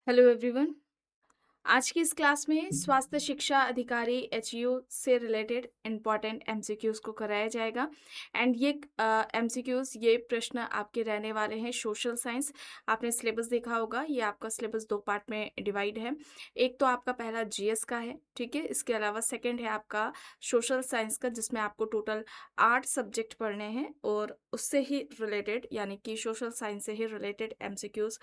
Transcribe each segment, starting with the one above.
Hello everyone. आज की इस क्लास में स्वास्थ्य शिक्षा अधिकारी एचयू से रिलेटेड इम्पॉर्टेंट एमसीक्यूज को कराया जाएगा। एंड ये एमसीक्यूज ये प्रश्न आपके रहने वाले हैं सोशल साइंस। आपने सिलेबस देखा होगा, ये आपका सिलेबस दो पार्ट में डिवाइड है। एक तो आपका पहला जीएस का है, ठीक है। इसके अलावा सेकंड है आपका सोशल साइंस का, जिसमें आपको टोटल 8 सब्जेक्ट पढ़ने हैं और उससे ही रिलेटेड यानी कि सोशल साइंस से ही रिलेटेड एमसीक्यूज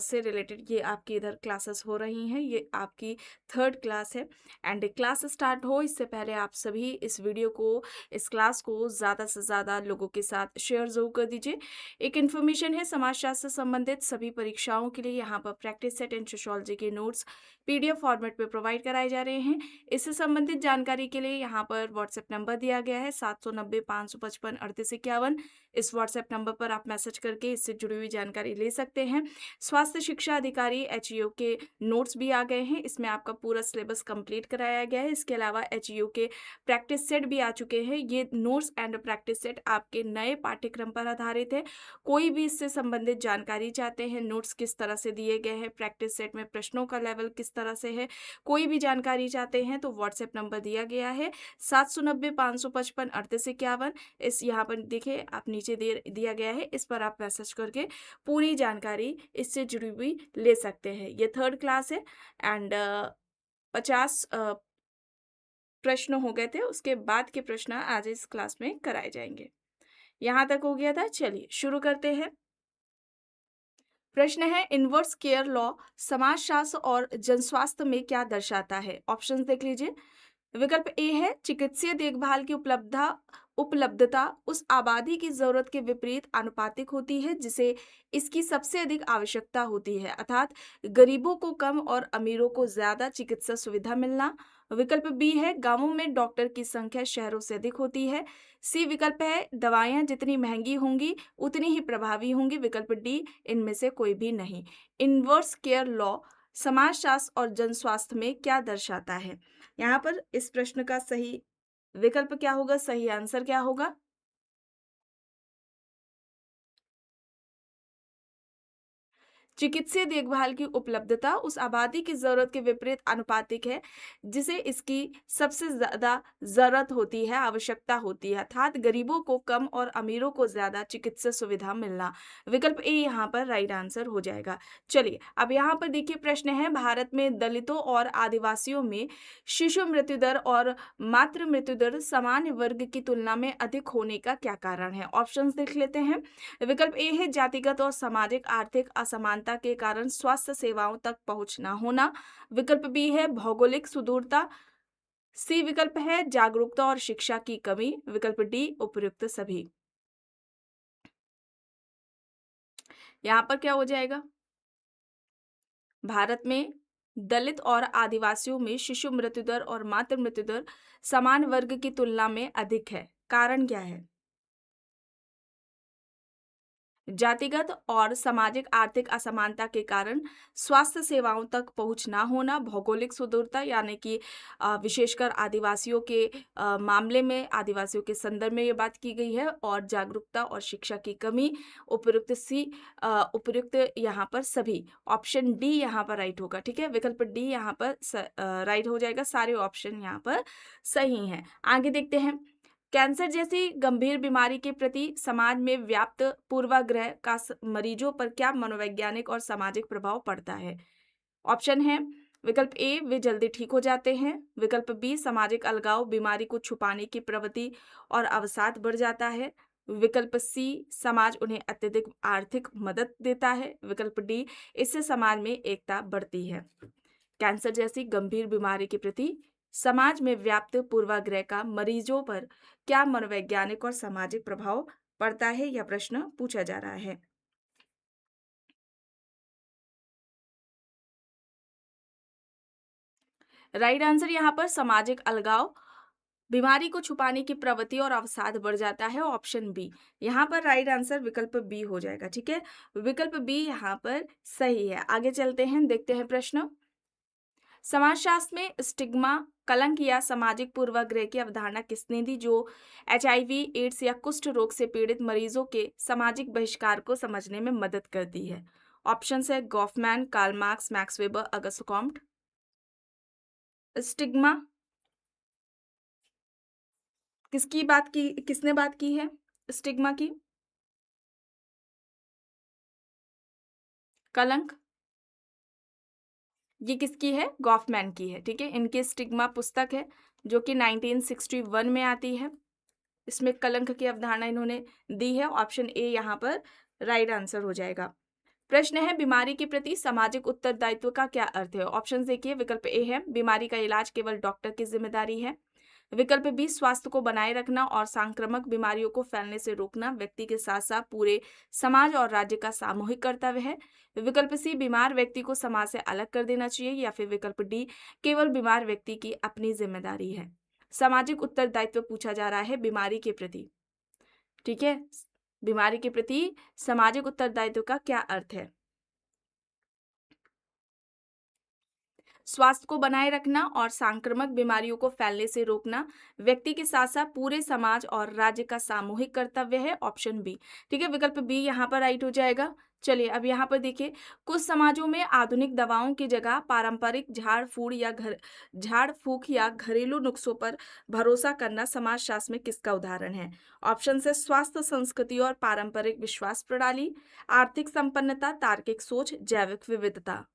से रिलेटेड ये आपकी इधर क्लासेस हो रही हैं। ये आपकी थर्ड क्लास है। एंड क्लास स्टार्ट हो इससे पहले आप सभी इस वीडियो को, इस क्लास को ज़्यादा से ज़्यादा लोगों के साथ शेयर जरूर कर दीजिए। एक इन्फॉर्मेशन है, समाजशास्त्र से संबंधित सभी परीक्षाओं के लिए यहाँ पर प्रैक्टिस सेट एंड सोशियोलॉजी के नोट्स पीडीएफ फॉर्मेट में प्रोवाइड कराए जा रहे हैं। इससे संबंधित जानकारी के लिए यहाँ पर व्हाट्सएप नंबर दिया गया है 790-555-3851। इस व्हाट्सएप नंबर पर आप मैसेज करके इससे जुड़ी हुई जानकारी ले सकते हैं। स्वास्थ्य शिक्षा अधिकारी एचईओ के नोट्स भी आ गए हैं, इसमें आपका पूरा सिलेबस कंप्लीट कराया गया है। इसके अलावा एचईओ के प्रैक्टिस सेट भी आ चुके हैं। ये नोट्स एंड प्रैक्टिस सेट आपके नए पाठ्यक्रम पर आधारित है। कोई भी इससे संबंधित जानकारी चाहते हैं, नोट्स किस तरह से दिए गए हैं, प्रैक्टिस सेट में प्रश्नों का लेवल किस तरह से है, कोई भी जानकारी चाहते हैं तो व्हाट्सएप नंबर दिया गया है 790-555-3851। इस यहाँ पर देखिए आप नीचे दिया गया है, इस पर आप मैसेज करके पूरी जानकारी इससे जुड़ी हुई ले सकते हैं। ये थर्ड क्लास है। एंड 50 प्रश्न हो गए थे, उसके बाद के प्रश्न आज इस क्लास में कराए जाएंगे। यहाँ तक हो गया था, चलिए शुरू करते हैं। प्रश्न है, इनवर्स केयर लॉ समाजशास्त्र और जनस्वास्थ्य में क्या दर्शाता है? ऑप्शंस देख लीजिए। विकल्प ए है, चिकित्सीय देखभाल की उपलब्धता उस आबादी की जरूरत के विपरीत आनुपातिक होती है जिसे इसकी सबसे अधिक आवश्यकता होती है, अर्थात गरीबों को कम और अमीरों को ज्यादा चिकित्सा सुविधा मिलना। विकल्प बी है, गांवों में डॉक्टर की संख्या शहरों से अधिक होती है। सी विकल्प है, दवाइयां जितनी महंगी होंगी उतनी ही प्रभावी होंगी। विकल्प डी, इनमें से कोई भी नहीं। इनवर्स केयर लॉ समाजशास्त्र और जनस्वास्थ्य में क्या दर्शाता है? यहाँ पर इस प्रश्न का सही विकल्प क्या होगा, सही आंसर क्या होगा? चिकित्सीय देखभाल की उपलब्धता उस आबादी की जरूरत के विपरीत आनुपातिक है जिसे इसकी सबसे ज्यादा जरूरत होती है, आवश्यकता होती है, अर्थात गरीबों को कम और अमीरों को ज्यादा चिकित्सा सुविधा मिलना। विकल्प ए यहाँ पर राइट आंसर हो जाएगा। चलिए अब यहाँ पर देखिए प्रश्न है, भारत में दलितों और आदिवासियों में शिशु मृत्यु दर और मातृ मृत्यु दर सामान्य वर्ग की तुलना में अधिक होने का क्या कारण है? ऑप्शंस देख लेते हैं। विकल्प ए है, जातिगत और सामाजिक आर्थिक असमानता के कारण स्वास्थ्य सेवाओं तक पहुंच न होना। विकल्प बी है, भौगोलिक सुदूरता। सी विकल्प है, जागरूकता और शिक्षा की कमी। विकल्प डी, उपर्युक्त सभी। यहाँ पर क्या हो जाएगा? भारत में दलित और आदिवासियों में शिशु मृत्यु दर और मातृ मृत्यु दर समान वर्ग की तुलना में अधिक है। कारण क्या है? जातिगत और सामाजिक आर्थिक असमानता के कारण स्वास्थ्य सेवाओं तक पहुंच ना होना, भौगोलिक सुदूरता यानी कि विशेषकर आदिवासियों के मामले में, आदिवासियों के संदर्भ में ये बात की गई है, और जागरूकता और शिक्षा की कमी। उपयुक्त सी उपयुक्त यहाँ पर सभी। ऑप्शन डी यहाँ पर राइट होगा, ठीक है। विकल्प डी यहाँ पर राइट हो जाएगा। सारे ऑप्शन यहाँ पर सही हैं। आगे देखते हैं, कैंसर जैसी गंभीर बीमारी के प्रति समाज में व्याप्त पूर्वाग्रह का मरीजों पर क्या मनोवैज्ञानिक और सामाजिक प्रभाव पड़ता है? ऑप्शन है, विकल्प ए, वे जल्दी ठीक हो जाते हैं। विकल्प बी, सामाजिक अलगाव बीमारी को छुपाने की प्रवृत्ति और अवसाद बढ़ जाता है। विकल्प सी, समाज उन्हें अत्यधिक आर्थिक मदद देता है। विकल्प डी, इससे समाज में एकता बढ़ती है। कैंसर जैसी गंभीर बीमारी के प्रति समाज में व्याप्त पूर्वाग्रह का मरीजों पर क्या मनोवैज्ञानिक और सामाजिक प्रभाव पड़ता है, यह प्रश्न पूछा जा रहा है। राइट आंसर यहाँ पर सामाजिक अलगाव बीमारी को छुपाने की प्रवृत्ति और अवसाद बढ़ जाता है। ऑप्शन बी यहाँ पर राइट आंसर विकल्प बी हो जाएगा, ठीक है। विकल्प बी यहाँ पर सही है। आगे चलते हैं, देखते हैं प्रश्न। समाजशास्त्र में स्टिग्मा, कलंक या सामाजिक पूर्वाग्रह की अवधारणा किसने दी, जो एचआईवी, एड्स या कुष्ठ रोग से पीड़ित मरीजों के सामाजिक बहिष्कार को समझने में मदद करती है? ऑप्शन है Goffman, Karl Marx, Max Weber, Auguste Comte. Stigma किसने बात की है स्टिग्मा की? कलंक ये किसकी है? गॉफमैन की है। ठीक है, इनकी स्टिग्मा पुस्तक है जो कि 1961 में आती है। इसमें कलंक की अवधारणा इन्होंने दी है। ऑप्शन ए यहाँ पर राइट आंसर हो जाएगा। प्रश्न है बीमारी के प्रति सामाजिक उत्तरदायित्व का क्या अर्थ है? ऑप्शन देखिए, विकल्प ए है बीमारी का इलाज केवल डॉक्टर की जिम्मेदारी है। विकल्प बी स्वास्थ्य को बनाए रखना और सांक्रामक बीमारियों को फैलने से रोकना व्यक्ति के साथ साथ पूरे समाज और राज्य का सामूहिक कर्तव्य है। विकल्प सी बीमार व्यक्ति को समाज से अलग कर देना चाहिए। या फिर विकल्प डी केवल बीमार व्यक्ति की अपनी जिम्मेदारी है। सामाजिक उत्तरदायित्व पूछा जा रहा है बीमारी के प्रति। ठीक है, बीमारी के प्रति सामाजिक उत्तरदायित्व का क्या अर्थ है? स्वास्थ्य को बनाए रखना और सांक्रामक बीमारियों को फैलने से रोकना व्यक्ति के साथ साथ पूरे समाज और राज्य का सामूहिक कर्तव्य है। Option B. ठीक है, विकल्प बी यहाँ पर राइट हो जाएगा। चलिए अब यहाँ पर देखिए, कुछ समाजों में आधुनिक दवाओं की जगह पारंपरिक झाड़ फूक या घरेलू नुस्खों पर भरोसा करना समाजशास्त्र में किसका उदाहरण है? ऑप्शन है स्वास्थ्य संस्कृति और पारंपरिक विश्वास प्रणाली, आर्थिक संपन्नता, तार्किक सोच, जैविक विविधता।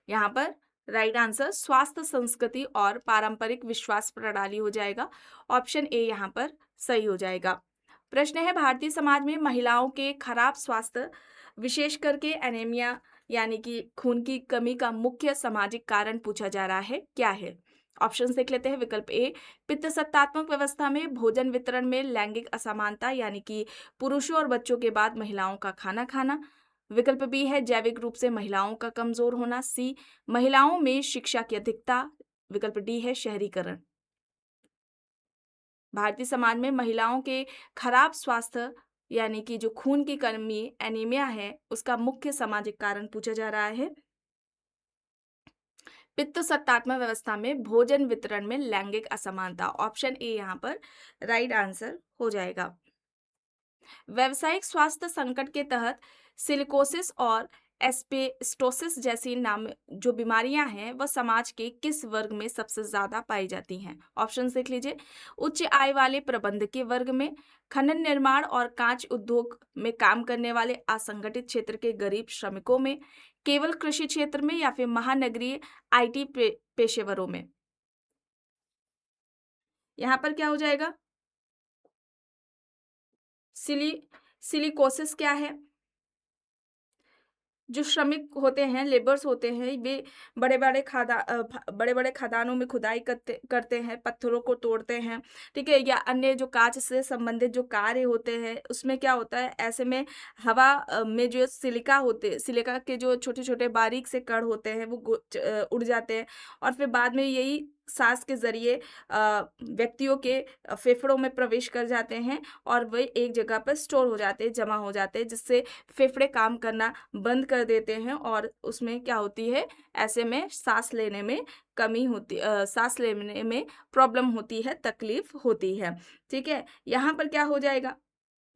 यहाँ पर राइट आंसर स्वास्थ्य संस्कृति और पारंपरिक विश्वास प्रणाली हो जाएगा। ऑप्शन ए यहाँ पर सही हो जाएगा। प्रश्न है भारतीय समाज में महिलाओं के खराब स्वास्थ्य विशेष करके एनीमिया यानी कि खून की कमी का मुख्य सामाजिक कारण पूछा जा रहा है, क्या है? ऑप्शन देख लेते हैं। विकल्प ए पित्त सत्तात्मक व्यवस्था में, भोजन वितरण में, लैंगिक असमानता यानी कि पुरुषों और बच्चों के बाद महिलाओं का खाना खाना। विकल्प बी है जैविक रूप से महिलाओं का कमजोर होना। सी महिलाओं में शिक्षा की अधिकता। विकल्प डी है शहरीकरण। भारतीय समाज में महिलाओं के खराब स्वास्थ्य यानी कि जो खून की कमी एनीमिया है उसका मुख्य सामाजिक कारण पूछा जा रहा है। पित्त सत्तात्मक व्यवस्था में, भोजन वितरण में, लैंगिक असमानता। ऑप्शन ए यहाँ पर राइट आंसर हो जाएगा। व्यावसायिक स्वास्थ्य संकट के तहत सिलिकोसिस और एस्बेस्टोसिस जैसी नाम जो बीमारियां हैं वह समाज के किस वर्ग में सबसे ज्यादा पाई जाती हैं? ऑप्शन देख लीजिए। उच्च आय वाले प्रबंधकीय वर्ग में, खनन निर्माण और कांच उद्योग में काम करने वाले असंगठित क्षेत्र के गरीब श्रमिकों में, केवल कृषि क्षेत्र में, या फिर महानगरीय आईटी पेशेवरों में। यहाँ पर क्या हो जाएगा? सिली सिलिकोसिस क्या है? जो श्रमिक होते हैं, लेबर्स होते हैं, वे बड़े-बड़े खदानों में खुदाई करते हैं, पत्थरों को तोड़ते हैं, ठीक है? या अन्य जो काँच से संबंधित जो कार्य होते हैं, उसमें क्या होता है, ऐसे में हवा में जो सिलिका के जो छोटे-छोटे बारीक से कण होते हैं, वो उड़ जाते हैं और फिर बाद में यही साँस के ज़रिए व्यक्तियों के फेफड़ों में प्रवेश कर जाते हैं और वे एक जगह पर स्टोर हो जाते हैं, जमा हो जाते हैं, जिससे फेफड़े काम करना बंद कर देते हैं और उसमें क्या होती है, ऐसे में सांस लेने में प्रॉब्लम होती है, तकलीफ होती है। ठीक है, यहाँ पर क्या हो जाएगा?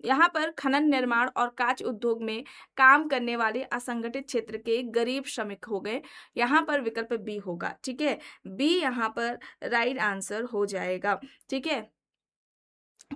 यहाँ पर खनन निर्माण और कांच उद्योग में काम करने वाले असंगठित क्षेत्र के गरीब श्रमिक हो गए। यहाँ पर विकल्प बी होगा। ठीक है, बी यहाँ पर राइट आंसर हो जाएगा। ठीक है,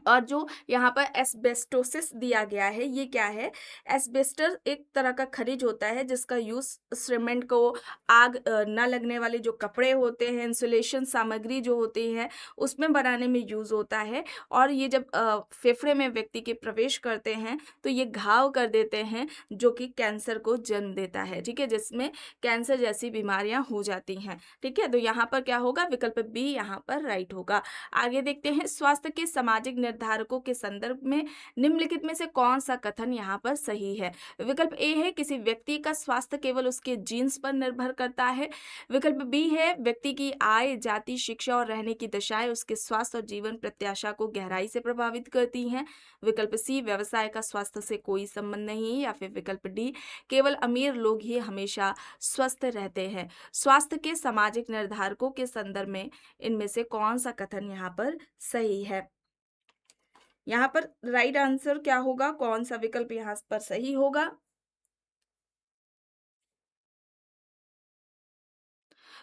और जो यहाँ पर एस्बेस्टोसिस दिया गया है, ये क्या है? एस्बेस्टस एक तरह का खनिज होता है जिसका यूज़ सीमेंट को आग ना लगने वाले जो कपड़े होते हैं, इंसुलेशन सामग्री जो होती है, उसमें बनाने में यूज़ होता है और ये जब फेफड़े में व्यक्ति के प्रवेश करते हैं, तो ये घाव कर देते हैं जो कि कैंसर को जन्म देता है। ठीक है, जिसमें कैंसर जैसी बीमारियाँ हो जाती हैं। ठीक है, तो यहाँ पर क्या होगा? विकल्प बी यहाँ पर राइट होगा। आगे देखते हैं स्वास्थ्य के सामाजिक सामाजिक निर्धारकों के संदर्भ में निम्नलिखित में से कौन सा कथन यहाँ पर सही है? विकल्प ए है किसी व्यक्ति का स्वास्थ्य केवल उसके जीन्स पर निर्भर करता है। विकल्प बी है व्यक्ति की आय, जाति, शिक्षा और रहने की दशाएं उसके स्वास्थ्य और जीवन प्रत्याशा को गहराई से प्रभावित करती हैं। विकल्प सी व्यवसाय का स्वास्थ्य से कोई संबंध नहीं है। या फिर विकल्प डी केवल अमीर लोग ही हमेशा स्वस्थ रहते हैं। स्वास्थ्य के सामाजिक निर्धारकों के संदर्भ में इनमें से कौन सा कथन यहाँ पर सही है? यहाँ पर राइट आंसर क्या होगा? कौन सा विकल्प यहाँ पर सही होगा?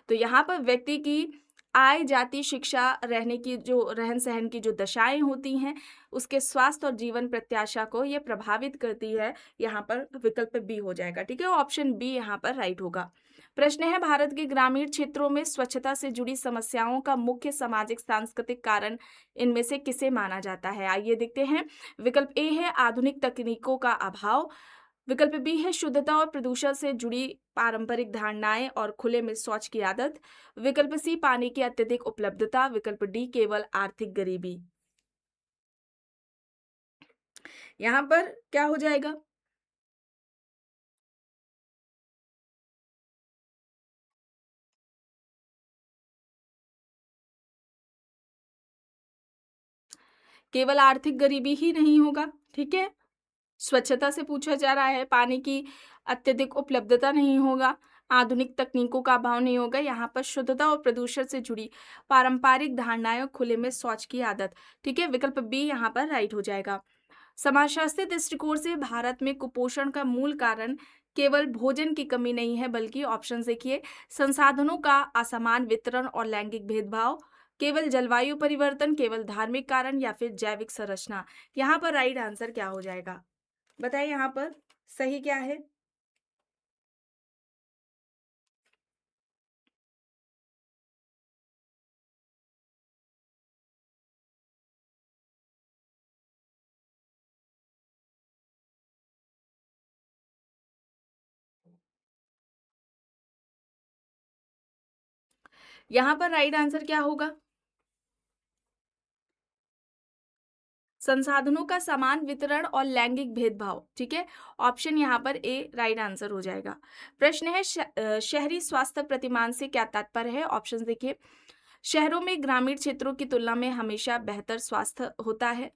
तो यहाँ पर व्यक्ति की आय, जाति, शिक्षा, रहने की जो रहन-सहन की जो दशाएँ होती हैं, उसके स्वास्थ्य और जीवन प्रत्याशा को ये प्रभावित करती है। यहाँ पर विकल्प बी हो जाएगा, ठीक है? ऑप्शन बी यहाँ पर राइट होगा। प्रश्न है भारत के ग्रामीण क्षेत्रों में स्वच्छता से जुड़ी समस्याओं का मुख्य सामाजिक सांस्कृतिक कारण इनमें से किसे माना जाता है? आइए देखते हैं। विकल्प ए है आधुनिक तकनीकों का अभाव। विकल्प बी है शुद्धता और प्रदूषण से जुड़ी पारंपरिक धारणाएं और खुले में शौच की आदत। विकल्प सी पानी की अत्यधिक उपलब्धता। विकल्प डी केवल आर्थिक गरीबी। यहाँ पर क्या हो जाएगा? केवल आर्थिक गरीबी ही नहीं होगा, ठीक है? स्वच्छता से पूछा जा रहा है, पानी की अत्यधिक उपलब्धता नहीं होगा, आधुनिक तकनीकों का अभाव नहीं होगा, यहाँ पर शुद्धता और प्रदूषण से जुड़ी पारंपरिक धारणाएं और खुले में शौच की आदत, ठीक है? विकल्प बी यहाँ पर राइट हो जाएगा। समाजशास्त्री दृष्टिकोण से भारत में कुपोषण का मूल कारण केवल भोजन की कमी नहीं है, बल्कि ऑप्शन देखिए संसाधनों का असमान वितरण और लैंगिक भेदभाव, केवल जलवायु परिवर्तन, केवल धार्मिक कारण या फिर जैविक संरचना। यहाँ पर राइट आंसर क्या हो जाएगा? बताइए यहाँ पर सही क्या है? यहाँ पर राइट आंसर क्या होगा? संसाधनों का समान वितरण और लैंगिक भेदभाव, ठीक है? ऑप्शन यहाँ पर ए राइट आंसर हो जाएगा। प्रश्न है शहरी स्वास्थ्य प्रतिमान से क्या तात्पर्य है? ऑप्शन देखिए शहरों में ग्रामीण क्षेत्रों की तुलना में हमेशा बेहतर स्वास्थ्य होता है।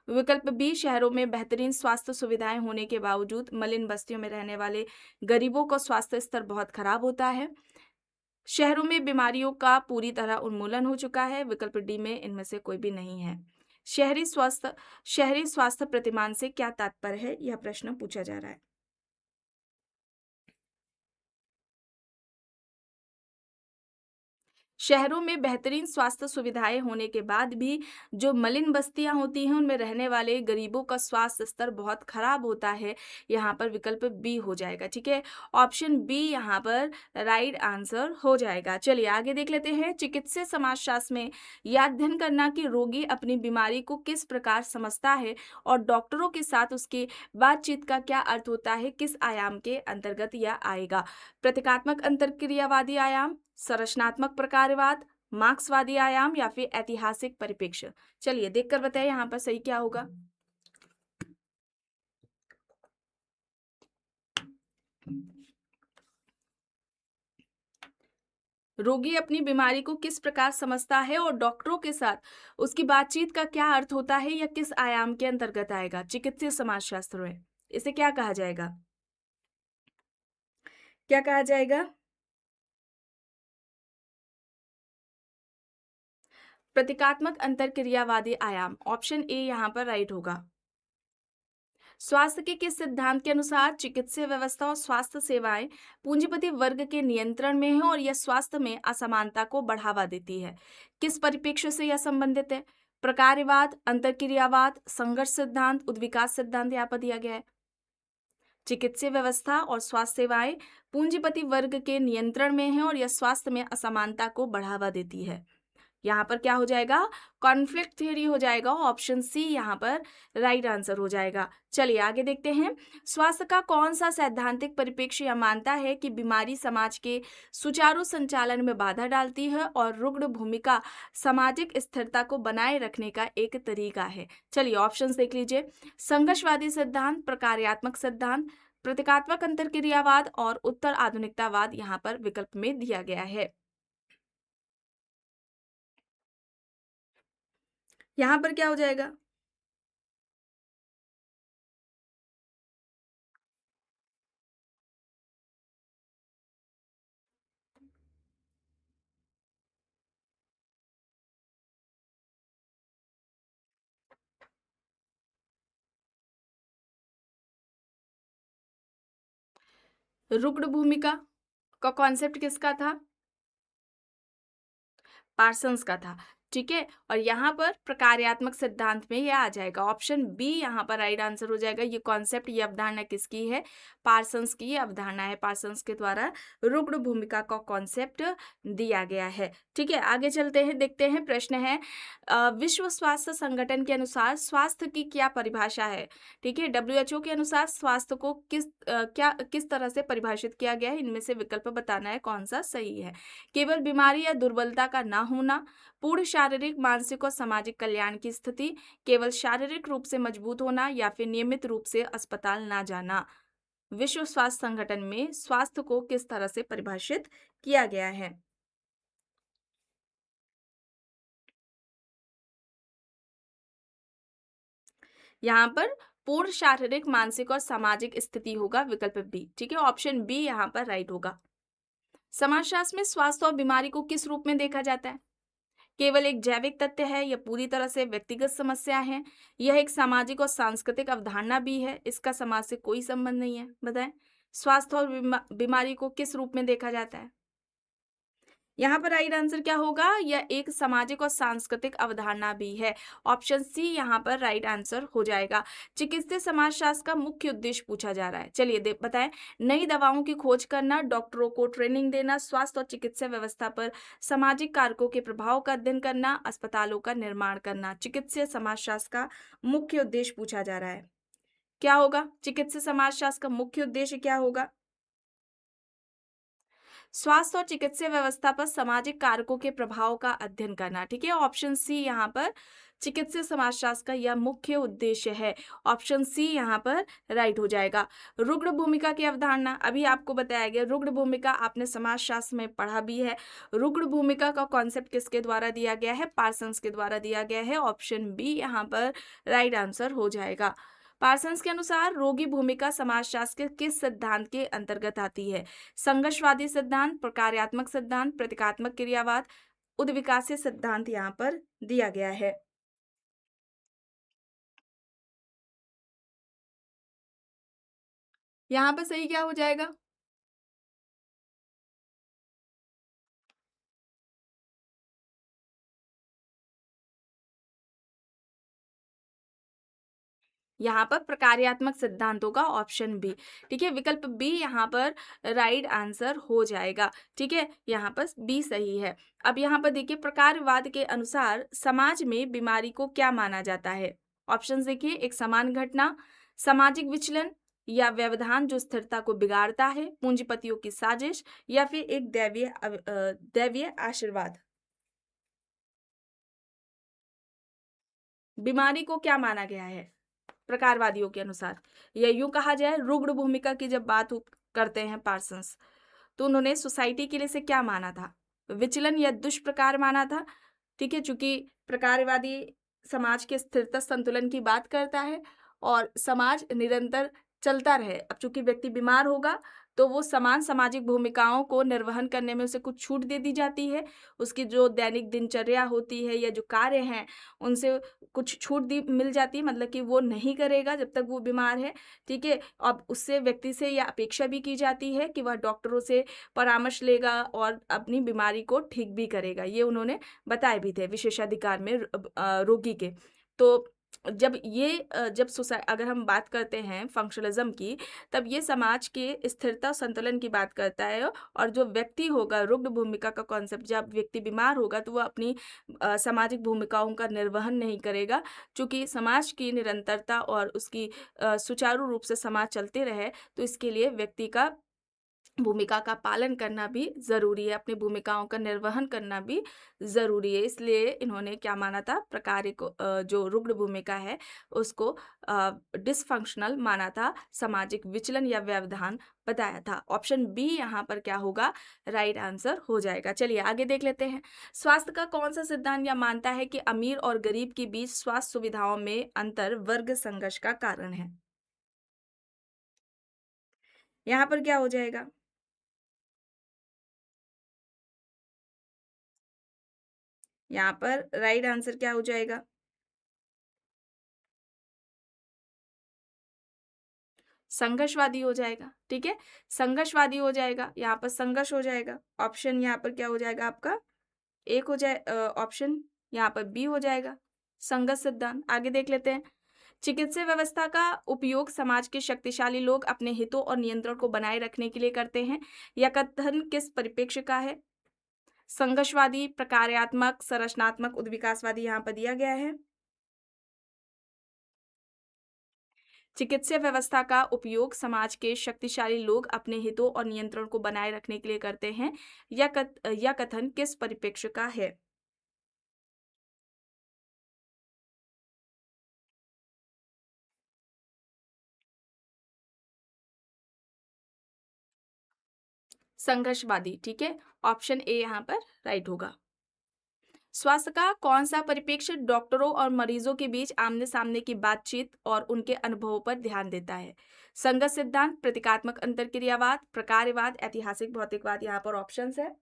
विकल्प बी शहरों में बेहतरीन स्वास्थ्य सुविधाएं होने के बावजूद मलिन बस्तियों में रहने वाले गरीबों का स्वास्थ्य स्तर बहुत खराब होता है। शहरों में बीमारियों का पूरी तरह उन्मूलन हो चुका है। विकल्प डी में इनमें से कोई भी नहीं है। शहरी स्वास्थ्य प्रतिमान से क्या तात्पर्य है? यह प्रश्न पूछा जा रहा है। शहरों में बेहतरीन स्वास्थ्य सुविधाएं होने के बाद भी जो मलिन बस्तियां होती हैं उनमें रहने वाले गरीबों का स्वास्थ्य स्तर बहुत खराब होता है। यहाँ पर विकल्प बी हो जाएगा, ठीक है? ऑप्शन बी यहाँ पर राइट आंसर हो जाएगा। चलिए आगे देख लेते हैं। चिकित्सा समाजशास्त्र में यह अध्ययन करना कि रोगी अपनी बीमारी को किस प्रकार समझता है और डॉक्टरों के साथ उसके बातचीत का क्या अर्थ होता है, किस आयाम के अंतर्गत यह आएगा? प्रतीकात्मक अंतरक्रियावादी आयाम, संरचनात्मक प्रकारवाद, मार्क्सवादी आयाम या फिर ऐतिहासिक परिप्रेक्ष्य? चलिए देखकर बताइए यहाँ पर सही क्या होगा? रोगी अपनी बीमारी को किस प्रकार समझता है और डॉक्टरों के साथ उसकी बातचीत का क्या अर्थ होता है, या किस आयाम के अंतर्गत आएगा चिकित्सीय समाजशास्त्र में? इसे क्या कहा जाएगा? क्या कहा जाएगा? प्रतीकात्मक अंतरक्रियावादी आयाम। ऑप्शन ए यहाँ पर राइट होगा। स्वास्थ्य के किस सिद्धांत के अनुसार चिकित्सीय व्यवस्था और स्वास्थ्य सेवाएं पूंजीपति वर्ग के नियंत्रण में है और यह स्वास्थ्य में असमानता को बढ़ावा देती है? किस परिप्रेक्ष्य से यह संबंधित है? प्रकारवाद, अंतरक्रियावाद, संघर्ष सिद्धांत, उद्विकास सिद्धांत यहाँ पर दिया गया है। चिकित्सीय व्यवस्था और स्वास्थ्य सेवाएं पूंजीपति वर्ग के नियंत्रण में है और यह स्वास्थ्य में असमानता को बढ़ावा देती है। यहाँ पर क्या हो जाएगा, कॉन्फ्लिक्ट थ्योरी हो जाएगा, ऑप्शन सी यहाँ पर राइट आंसर हो जाएगा। चलिए आगे देखते हैं, स्वास्थ्य का कौन सा सैद्धांतिक परिप्रेक्ष्य यह मानता है कि बीमारी समाज के सुचारू संचालन में बाधा डालती है और रुग्ण भूमिका सामाजिक स्थिरता को बनाए रखने का एक तरीका है। चलिए ऑप्शंस देख लीजिए, संघर्षवादी सिद्धांत, प्रकार्यात्मक सिद्धांत, प्रतीकात्मक अंतर्क्रियावाद और उत्तर आधुनिकतावाद यहाँ पर विकल्प में दिया गया है। यहाँ पर क्या हो जाएगा, रुग्ण भूमिका का कॉन्सेप्ट किसका था, पार्सन्स का था। ठीक है, और यहाँ पर प्रकार्यात्मक सिद्धांत में यह आ जाएगा, ऑप्शन बी यहाँ पर राइट आंसर हो जाएगा। ये कॉन्सेप्ट, ये अवधारणा किसकी है, पार्सन्स की ये अवधारणा है, पार्सन्स के द्वारा रुग्ण भूमिका का कॉन्सेप्ट दिया गया है। ठीक है, आगे चलते हैं, देखते हैं प्रश्न है, विश्व स्वास्थ्य संगठन के अनुसार स्वास्थ्य की क्या परिभाषा है। ठीक है, WHO के अनुसार स्वास्थ्य को किस तरह से परिभाषित किया गया है, इनमें से विकल्प बताना है कौन सा सही है। केवल बीमारी या दुर्बलता का ना होना, पूर्ण शारीरिक, मानसिक और सामाजिक कल्याण की स्थिति, केवल शारीरिक रूप से मजबूत होना या फिर नियमित रूप से अस्पताल ना जाना। विश्व स्वास्थ्य संगठन में स्वास्थ्य को किस तरह से परिभाषित किया गया है। यहाँ पर पूर्ण शारीरिक, मानसिक और सामाजिक स्थिति होगा, विकल्प बी। ठीक है, ऑप्शन बी यहाँ पर राइट होगा। समाजशास्त्र में स्वास्थ्य और बीमारी को किस रूप में देखा जाता है, केवल एक जैविक तथ्य है या पूरी तरह से व्यक्तिगत समस्या है, यह एक सामाजिक और सांस्कृतिक अवधारणा भी है, इसका समाज से कोई संबंध नहीं है। बताएं, स्वास्थ्य और बीमारी को किस रूप में देखा जाता है। यहाँ पर राइट आंसर क्या होगा, यह एक सामाजिक और सांस्कृतिक अवधारणा भी है, ऑप्शन सी यहाँ पर राइट आंसर हो जाएगा। चिकित्सीय समाजशास्त्र का मुख्य उद्देश्य पूछा जा रहा है। चलिए बताएं, नई दवाओं की खोज करना, डॉक्टरों को ट्रेनिंग देना, स्वास्थ्य और चिकित्सा व्यवस्था पर सामाजिक कारकों के प्रभाव का अध्ययन करना, अस्पतालों का निर्माण करना। चिकित्सीय समाजशास्त्र का मुख्य उद्देश्य पूछा जा रहा है, क्या होगा, चिकित्सीय समाजशास्त्र का मुख्य उद्देश्य क्या होगा। स्वास्थ्य और चिकित्सा व्यवस्था पर सामाजिक कारकों के प्रभाव का अध्ययन करना। ठीक है, ऑप्शन सी यहाँ पर चिकित्सीय समाजशास्त्र का यह मुख्य उद्देश्य है, ऑप्शन सी यहाँ पर राइट हो जाएगा। रुग्ण भूमिका की अवधारणा अभी आपको बताया गया, रुग्ण भूमिका आपने समाजशास्त्र में पढ़ा भी है। रुग्ण भूमिका का कॉन्सेप्ट किसके द्वारा दिया गया है, पार्सन्स के द्वारा दिया गया है, ऑप्शन बी यहाँ पर राइट आंसर हो जाएगा। पार्सन्स के अनुसार रोगी भूमिका समाजशास्त्र के किस सिद्धांत के अंतर्गत आती है, संघर्षवादी सिद्धांत, प्रकार्यात्मक सिद्धांत, प्रतीकात्मक क्रियावाद, उद्विकासीय सिद्धांत यहाँ पर दिया गया है। यहाँ पर सही क्या हो जाएगा, यहाँ पर प्रकार्यात्मक सिद्धांत होगा, ऑप्शन बी। ठीक है, विकल्प बी यहाँ पर राइट आंसर हो जाएगा। ठीक है, यहाँ पर बी सही है। अब यहाँ पर देखिए, प्रकारवाद के अनुसार समाज में बीमारी को क्या माना जाता है। ऑप्शन देखिए, एक समान घटना, सामाजिक विचलन या व्यवधान जो स्थिरता को बिगाड़ता है, पूंजीपतियों की साजिश या फिर एक दैवीय आशीर्वाद। बीमारी को क्या माना गया है प्रकारवादियों के अनुसार, या यूं कहा जाए रुग्ण भूमिका की जब करते हैं पार्सन्स, तो उन्होंने सोसाइटी के लिए से क्या माना था, विचलन या दुष्प्रकार माना था। ठीक है, चूंकि प्रकारवादी समाज के स्थिरता संतुलन की बात करता है और समाज निरंतर चलता रहे। अब चूंकि व्यक्ति बीमार होगा तो वो समान सामाजिक भूमिकाओं को निर्वहन करने में उसे कुछ छूट दे दी जाती है, उसकी जो दैनिक दिनचर्या होती है या जो कार्य हैं उनसे कुछ छूट दी मिल जाती है, मतलब कि वो नहीं करेगा जब तक वो बीमार है। ठीक है, अब उससे व्यक्ति से यह अपेक्षा भी की जाती है कि वह डॉक्टरों से परामर्श लेगा और अपनी बीमारी को ठीक भी करेगा, ये उन्होंने बताए भी थे विशेषाधिकार में रोगी के। तो जब सोसा अगर हम बात करते हैं फंक्शनलिज्म की, तब ये समाज के स्थिरता संतुलन की बात करता है। और जो व्यक्ति होगा, रुग्ण भूमिका का कॉन्सेप्ट, जब व्यक्ति बीमार होगा तो वो अपनी सामाजिक भूमिकाओं का निर्वहन नहीं करेगा। चूँकि समाज की निरंतरता और उसकी सुचारू रूप से समाज चलते रहे, तो इसके लिए व्यक्ति का भूमिका का पालन करना भी ज़रूरी है, अपनी भूमिकाओं का निर्वहन करना भी ज़रूरी है। इसलिए इन्होंने क्या माना था, प्रकार्य को जो रुग्ण भूमिका है उसको डिसफंक्शनल माना था, सामाजिक विचलन या व्यवधान बताया था। ऑप्शन बी यहाँ पर क्या होगा, राइट आंसर हो जाएगा। चलिए आगे देख लेते हैं। स्वास्थ्य का कौन सा सिद्धांत यह मानता है कि अमीर और गरीब के बीच स्वास्थ्य सुविधाओं में अंतर वर्ग संघर्ष का कारण है? यहाँ पर क्या हो जाएगा? यहाँ पर राइट आंसर क्या हो जाएगा? संघर्षवादी हो जाएगा, ठीक है? संघर्षवादी हो जाएगा, यहाँ पर संघर्ष हो जाएगा। ऑप्शन यहाँ पर क्या हो जाएगा आपका? एक हो जाए ऑप्शन यहाँ पर बी हो जाएगा, संगत सिद्धांत। आगे देख लेते हैं। चिकित्सा व्यवस्था का उपयोग समाज के शक्तिशाली लोग अपने हितों और नियंत्रण को बनाए रखने के लिए करते हैं। यह कथन किस परिप्रेक्ष्य का है? संघर्षवादी, प्रकार्यात्मक, संरचनात्मक, उद्विकासवादी यहाँ पर दिया गया है। चिकित्सा व्यवस्था का उपयोग समाज के शक्तिशाली लोग अपने हितों और नियंत्रण को बनाए रखने के लिए करते हैं। यह कथन किस परिप्रेक्ष्य का है? संघर्षवादी, ठीक है? ऑप्शन ए यहाँ पर राइट होगा। स्वास्थ्य का कौन सा परिप्रेक्ष्य डॉक्टरों और मरीजों के बीच आमने सामने की बातचीत और उनके अनुभवों पर ध्यान देता है? संगत सिद्धांत, प्रतीकात्मक अंतरक्रियावाद, प्रकार्यवाद, ऐतिहासिक भौतिकवाद। यहाँ पर ऑप्शंस है,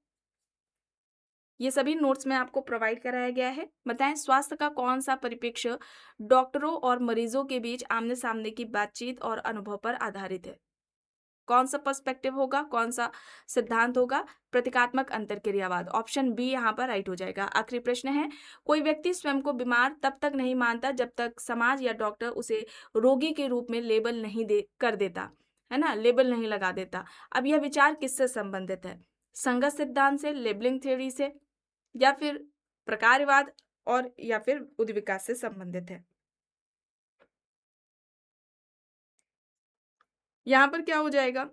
ये सभी नोट्स में आपको प्रोवाइड कराया गया है। बताएं, स्वास्थ्य का कौन सा परिप्रेक्ष्य डॉक्टरों और मरीजों के बीच आमने सामने की बातचीत और अनुभव पर आधारित है? कौन सा पर्सपेक्टिव होगा, कौन सा सिद्धांत होगा? प्रतीकात्मक अंतरक्रियावाद। ऑप्शन बी यहाँ पर राइट हो जाएगा। आखिरी प्रश्न है, कोई व्यक्ति स्वयं को बीमार तब तक नहीं मानता जब तक समाज या डॉक्टर उसे रोगी के रूप में लेबल नहीं दे कर देता, है ना, लेबल नहीं लगा देता। अब यह विचार किससे संबंधित है? संगत सिद्धांत से, लेबलिंग थ्योरी से, या फिर प्रकारवाद, और या फिर उद्विकास से संबंधित है? यहाँ पर क्या हो जाएगा?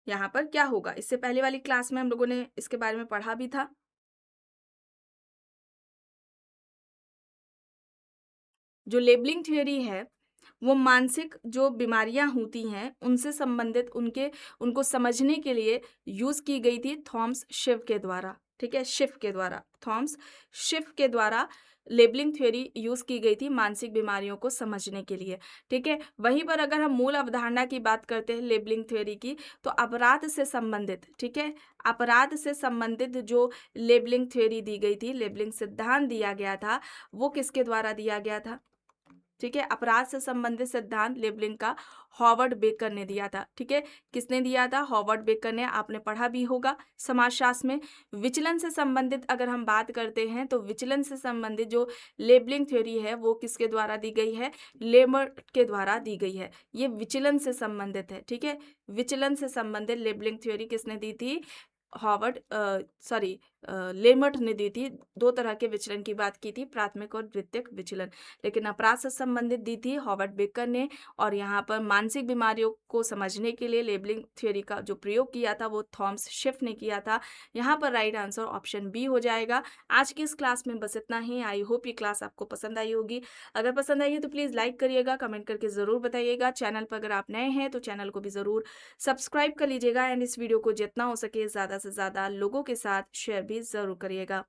यहाँ पर क्या होगा? इससे पहले वाली क्लास में हम लोगों ने इसके बारे में पढ़ा भी था। जो लेबलिंग थ्योरी है, वो मानसिक जो बीमारियां होती हैं उनसे संबंधित उनको समझने के लिए यूज की गई थी थॉमस शिव के द्वारा। ठीक है, शिव के द्वारा, थॉमस शिव के द्वारा लेबलिंग थ्योरी यूज की गई थी मानसिक बीमारियों को समझने के लिए। ठीक है, वहीं पर अगर हम मूल अवधारणा की बात करते हैं लेबलिंग थ्योरी की, तो अपराध से संबंधित, ठीक है, अपराध से संबंधित जो लेबलिंग थ्योरी दी गई थी, लेबलिंग सिद्धांत दिया गया था, वो किसके द्वारा दिया गया था? ठीक है, अपराध से संबंधित सिद्धांत लेबलिंग का हॉवर्ड बेकर ने दिया था। ठीक है, किसने दिया था? हॉवर्ड बेकर ने। आपने पढ़ा भी होगा समाजशास्त्र में। विचलन से संबंधित अगर हम बात करते हैं, तो विचलन से संबंधित जो लेबलिंग थ्योरी है वो किसके द्वारा दी गई है? लेमर्ट के द्वारा दी गई है। ये विचलन से संबंधित है। ठीक है, विचलन से संबंधित लेबलिंग थ्योरी किसने दी थी? हॉवर्ड सॉरी लेमर्ट ने दी थी। दो तरह के विचलन की बात की थी, प्राथमिक और द्वितीयक विचलन। लेकिन अपराध से संबंधित दी थी हॉवर्ड बेकर ने। और यहाँ पर मानसिक बीमारियों को समझने के लिए लेबलिंग थ्योरी का जो प्रयोग किया था वो थॉमस शिफ ने किया था। यहाँ पर राइट आंसर ऑप्शन बी हो जाएगा। आज की इस क्लास में बस इतना ही। आई होप ये क्लास आपको पसंद आई होगी। अगर पसंद आई है तो प्लीज़ लाइक करिएगा, कमेंट करके ज़रूर बताइएगा। चैनल पर अगर आप नए हैं तो चैनल को भी ज़रूर सब्सक्राइब कर लीजिएगा, एंड इस वीडियो को जितना हो सके ज़्यादा से ज़्यादा लोगों के साथ शेयर भी ज़रूर करिएगा।